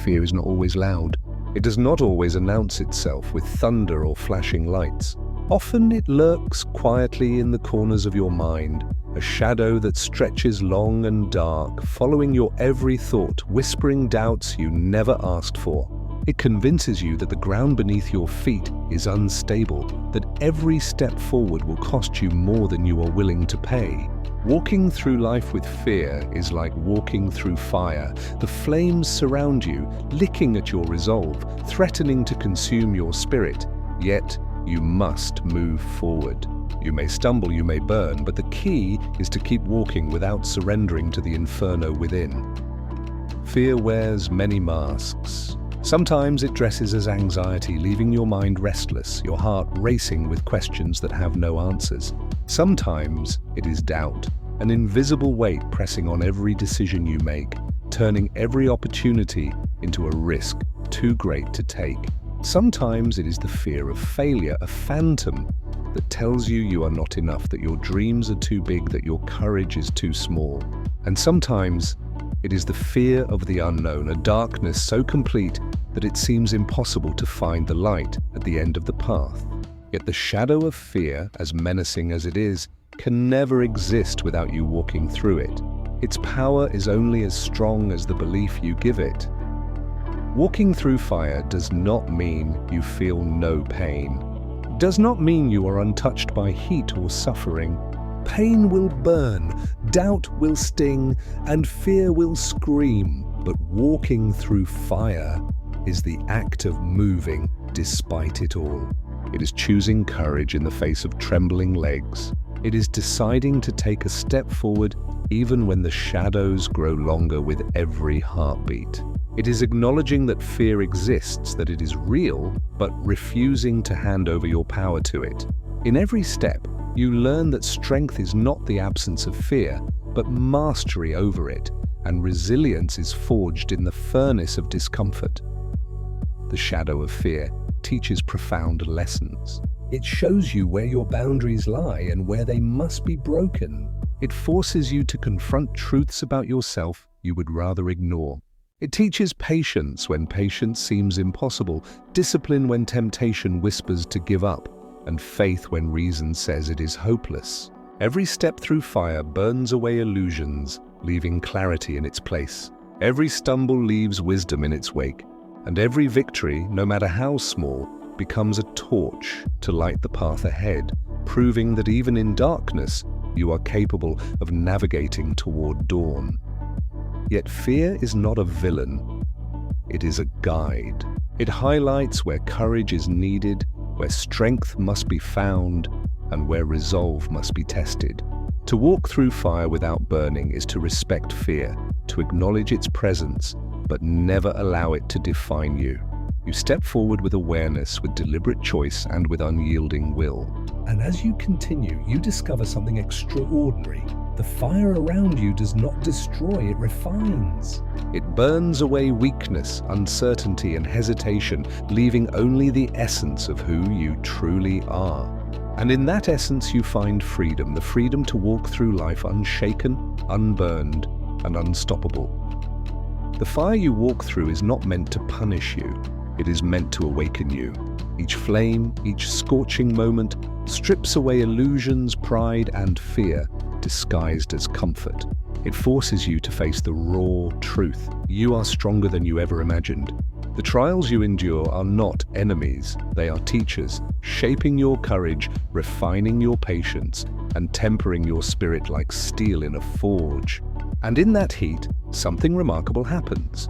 fear is not always loud. It does not always announce itself with thunder or flashing lights. Often it lurks quietly in the corners of your mind, a shadow that stretches long and dark, following your every thought, whispering doubts you never asked for. It convinces you that the ground beneath your feet is unstable, that every step forward will cost you more than you are willing to pay. Walking through life with fear is like walking through fire. The flames surround you, licking at your resolve, threatening to consume your spirit. Yet, you must move forward. You may stumble, you may burn, but the key is to keep walking without surrendering to the inferno within. Fear wears many masks. Sometimes it dresses as anxiety, leaving your mind restless, your heart racing with questions that have no answers. Sometimes it is doubt, an invisible weight pressing on every decision you make, turning every opportunity into a risk too great to take. Sometimes it is the fear of failure, a phantom that tells you are not enough, that your dreams are too big, that your courage is too small. And sometimes it is the fear of the unknown, a darkness so complete that it seems impossible to find the light at the end of the path. Yet the shadow of fear, as menacing as it is, can never exist without you walking through it. Its power is only as strong as the belief you give it. Walking through fire does not mean you feel no pain. It does not mean you are untouched by heat or suffering. Pain will burn, doubt will sting, and fear will scream. But walking through fire is the act of moving despite it all. It is choosing courage in the face of trembling legs. It is deciding to take a step forward even when the shadows grow longer with every heartbeat. It is acknowledging that fear exists, that it is real, but refusing to hand over your power to it. In every step, you learn that strength is not the absence of fear, but mastery over it, and resilience is forged in the furnace of discomfort. The shadow of fear teaches profound lessons. It shows you where your boundaries lie and where they must be broken. It forces you to confront truths about yourself you would rather ignore. It teaches patience when patience seems impossible, discipline when temptation whispers to give up, and faith when reason says it is hopeless. Every step through fire burns away illusions, leaving clarity in its place. Every stumble leaves wisdom in its wake, and every victory, no matter how small, becomes a torch to light the path ahead, proving that even in darkness, you are capable of navigating toward dawn. Yet fear is not a villain. It is a guide. It highlights where courage is needed, where strength must be found, and where resolve must be tested. To walk through fire without burning is to respect fear, to acknowledge its presence, but never allow it to define you. You step forward with awareness, with deliberate choice, and with unyielding will. And as you continue, you discover something extraordinary. The fire around you does not destroy, it refines. It burns away weakness, uncertainty, and hesitation, leaving only the essence of who you truly are. And in that essence you find freedom, the freedom to walk through life unshaken, unburned, and unstoppable. The fire you walk through is not meant to punish you. It is meant to awaken you. Each flame, each scorching moment, strips away illusions, pride, and fear, disguised as comfort. It forces you to face the raw truth. You are stronger than you ever imagined. The trials you endure are not enemies. They are teachers, shaping your courage, refining your patience, and tempering your spirit like steel in a forge. And in that heat, something remarkable happens.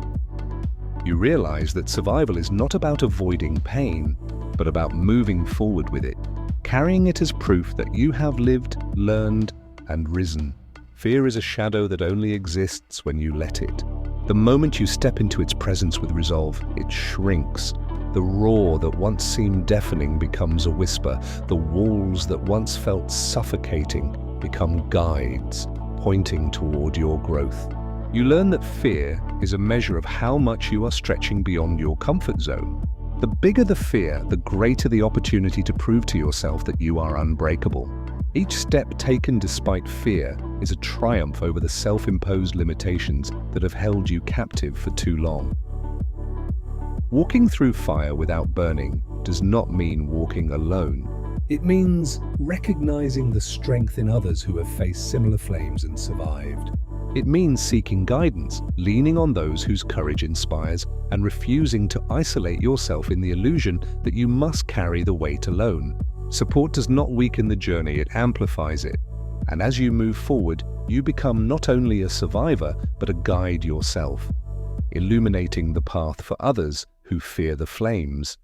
You realize that survival is not about avoiding pain, but about moving forward with it, carrying it as proof that you have lived, learned, and risen. Fear is a shadow that only exists when you let it. The moment you step into its presence with resolve, it shrinks. The roar that once seemed deafening becomes a whisper. The walls that once felt suffocating become guides, pointing toward your growth. You learn that fear is a measure of how much you are stretching beyond your comfort zone. The bigger the fear, the greater the opportunity to prove to yourself that you are unbreakable. Each step taken despite fear is a triumph over the self-imposed limitations that have held you captive for too long. Walking through fire without burning does not mean walking alone. It means recognizing the strength in others who have faced similar flames and survived. It means seeking guidance, leaning on those whose courage inspires, and refusing to isolate yourself in the illusion that you must carry the weight alone. Support does not weaken the journey, it amplifies it. And as you move forward, you become not only a survivor, but a guide yourself, illuminating the path for others who fear the flames.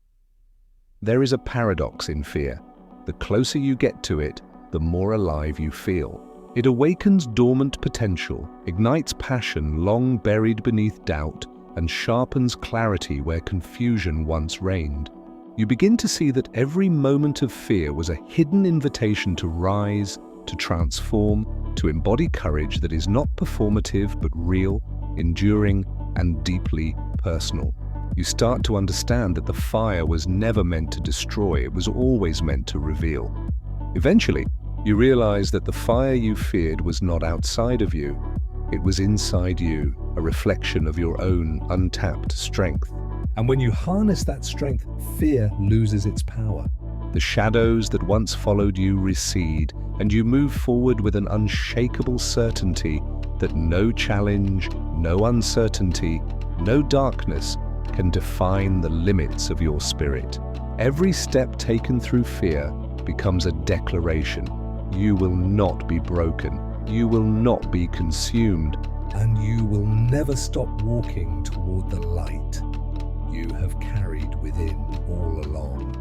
There is a paradox in fear. The closer you get to it, the more alive you feel. It awakens dormant potential, ignites passion long buried beneath doubt, and sharpens clarity where confusion once reigned. You begin to see that every moment of fear was a hidden invitation to rise, to transform, to embody courage that is not performative but real, enduring, and deeply personal. You start to understand that the fire was never meant to destroy, it was always meant to reveal. Eventually, you realize that the fire you feared was not outside of you, it was inside you, a reflection of your own untapped strength. And when you harness that strength, fear loses its power. The shadows that once followed you recede, and you move forward with an unshakable certainty that no challenge, no uncertainty, no darkness can define the limits of your spirit. Every step taken through fear becomes a declaration. You will not be broken, you will not be consumed, and you will never stop walking toward the light you have carried within all along.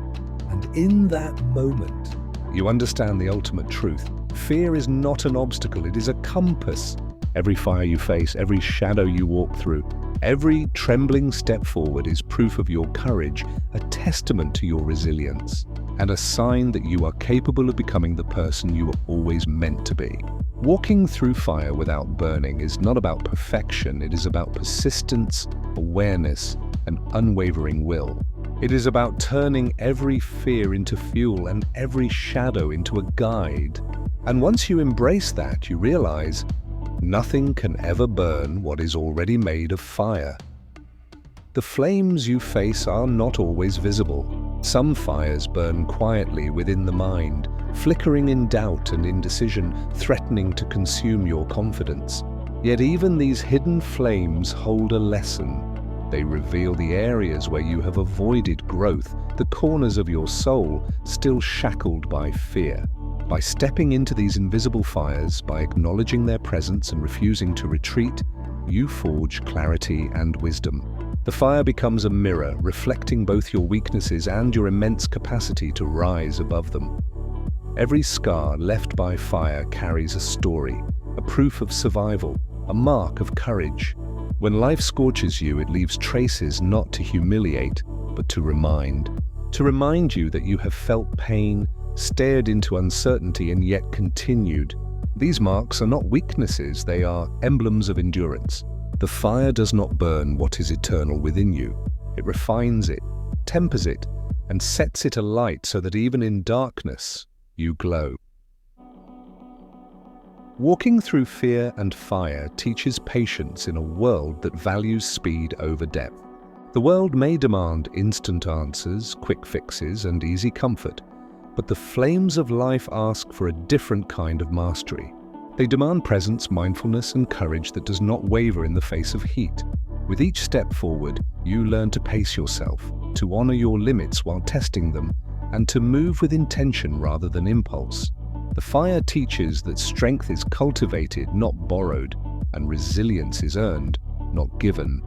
And in that moment, you understand the ultimate truth. Fear is not an obstacle, it is a compass. Every fire you face, every shadow you walk through, every trembling step forward is proof of your courage, a testament to your resilience, and a sign that you are capable of becoming the person you were always meant to be. Walking through fire without burning is not about perfection, it is about persistence, awareness, and unwavering will. It is about turning every fear into fuel and every shadow into a guide. And once you embrace that, you realize nothing can ever burn what is already made of fire. The flames you face are not always visible. Some fires burn quietly within the mind, flickering in doubt and indecision, threatening to consume your confidence. Yet even these hidden flames hold a lesson. They reveal the areas where you have avoided growth, the corners of your soul still shackled by fear. By stepping into these invisible fires, by acknowledging their presence and refusing to retreat, you forge clarity and wisdom. The fire becomes a mirror, reflecting both your weaknesses and your immense capacity to rise above them. Every scar left by fire carries a story, a proof of survival, a mark of courage. When life scorches you, it leaves traces not to humiliate, but to remind you that you have felt pain, stared into uncertainty, and yet continued. These marks are not weaknesses, they are emblems of endurance. The fire does not burn what is eternal within you. It refines it, tempers it, and sets it alight so that even in darkness, you glow. Walking through fear and fire teaches patience in a world that values speed over depth. The world may demand instant answers, quick fixes, and easy comfort, but the flames of life ask for a different kind of mastery. They demand presence, mindfulness, and courage that does not waver in the face of heat. With each step forward, you learn to pace yourself, to honor your limits while testing them, and to move with intention rather than impulse. The fire teaches that strength is cultivated, not borrowed, and resilience is earned, not given.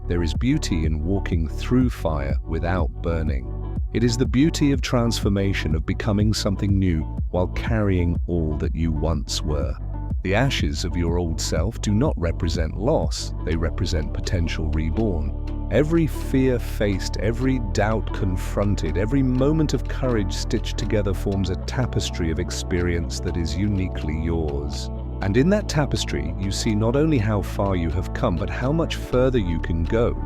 There is beauty in walking through fire without burning. It is the beauty of transformation, of becoming something new while carrying all that you once were. The ashes of your old self do not represent loss, they represent potential reborn. Every fear faced, every doubt confronted, every moment of courage stitched together forms a tapestry of experience that is uniquely yours. And in that tapestry, you see not only how far you have come, but how much further you can go.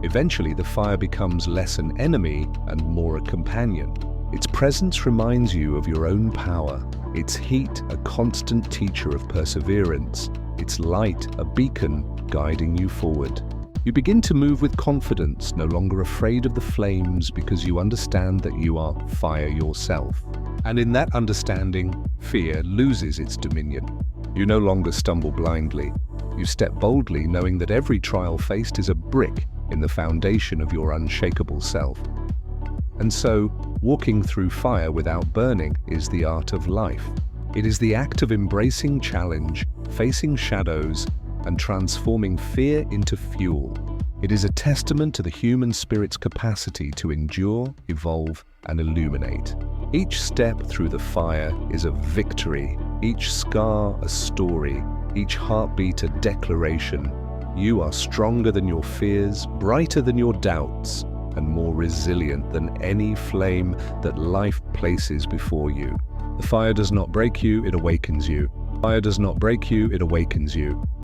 Eventually, the fire becomes less an enemy and more a companion. Its presence reminds you of your own power, its heat a constant teacher of perseverance, its light a beacon guiding you forward. You begin to move with confidence, no longer afraid of the flames because you understand that you are fire yourself. And in that understanding, fear loses its dominion. You no longer stumble blindly. You step boldly, knowing that every trial faced is a brick in the foundation of your unshakable self. And so, walking through fire without burning is the art of life. It is the act of embracing challenge, facing shadows, and transforming fear into fuel. It is a testament to the human spirit's capacity to endure, evolve, and illuminate. Each step through the fire is a victory, each scar a story, each heartbeat a declaration. You are stronger than your fears, brighter than your doubts, and more resilient than any flame that life places before you. The fire does not break you, it awakens you. Fire does not break you, it awakens you.